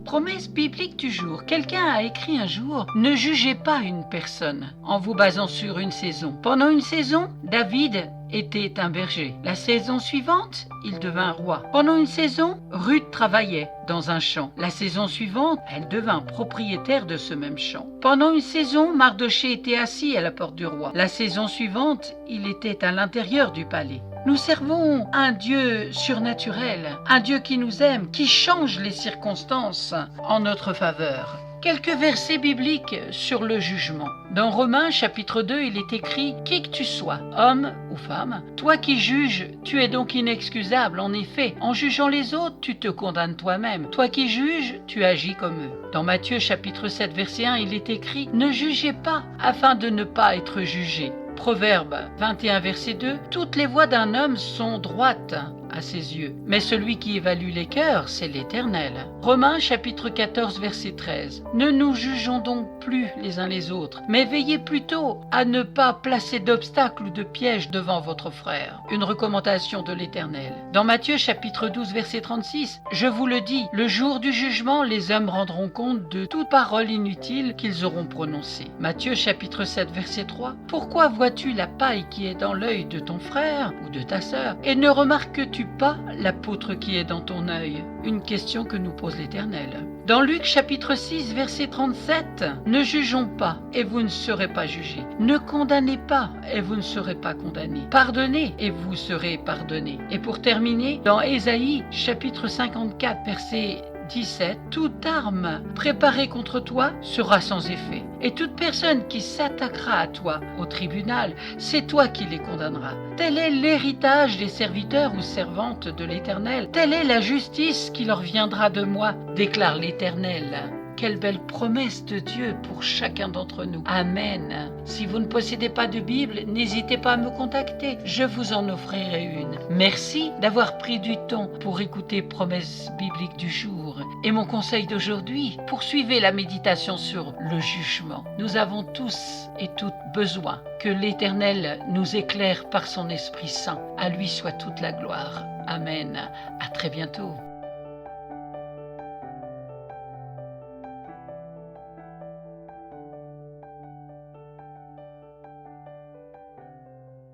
Promesse biblique du jour. Quelqu'un a écrit un jour « Ne jugez pas une personne en vous basant sur une saison. Pendant une saison, David était un berger. La saison suivante, il devint roi. Pendant une saison, Ruth travaillait dans un champ. La saison suivante, elle devint propriétaire de ce même champ. Pendant une saison, Mardochée était assis à la porte du roi. La saison suivante, il était à l'intérieur du palais. Nous servons un Dieu surnaturel, un Dieu qui nous aime, qui change les circonstances en notre faveur. Quelques versets bibliques sur le jugement. Dans Romains chapitre 2, il est écrit « Qui que tu sois, homme ou femme, toi qui juges, tu es donc inexcusable. En effet, en jugeant les autres, tu te condamnes toi-même. Toi qui juges, tu agis comme eux. » Dans Matthieu chapitre 7, verset 1, il est écrit « Ne jugez pas, afin de ne pas être jugés. » Proverbe 21, verset 2, « Toutes les voies d'un homme sont droites à ses yeux, mais celui qui évalue les cœurs, c'est l'Éternel. » Romains chapitre 14, verset 13, « Ne nous jugeons donc plus les uns les autres, mais veillez plutôt à ne pas placer d'obstacles ou de pièges devant votre frère. » Une recommandation de l'Éternel. Dans Matthieu chapitre 12, verset 36, « Je vous le dis, le jour du jugement, les hommes rendront compte de toute parole inutile qu'ils auront prononcée. » Matthieu chapitre 7, verset 3, « Pourquoi vois-tu la paille qui est dans l'œil de ton frère ou de ta sœur, et ne remarques-tu pas la poutre qui est dans ton œil ?» Une question que nous pose l'Éternel. Dans Luc chapitre 6, verset 37, « Ne jugeons pas, et vous ne serez pas jugés. Ne condamnez pas, et vous ne serez pas condamnés. Pardonnez, et vous serez pardonnés. » Et pour terminer, dans Ésaïe chapitre 54, verset 17, « Toute arme préparée contre toi sera sans effet, et toute personne qui s'attaquera à toi au tribunal, c'est toi qui les condamneras. Tel est l'héritage des serviteurs ou servantes de l'Éternel. Telle est la justice qui leur viendra de moi, déclare l'Éternel. » Quelle belle promesse de Dieu pour chacun d'entre nous. Amen. Si vous ne possédez pas de Bible, n'hésitez pas à me contacter. Je vous en offrirai une. Merci d'avoir pris du temps pour écouter Promesse biblique du jour. Et mon conseil d'aujourd'hui, poursuivez la méditation sur le jugement. Nous avons tous et toutes besoin que l'Éternel nous éclaire par son Esprit Saint. À lui soit toute la gloire. Amen. À très bientôt.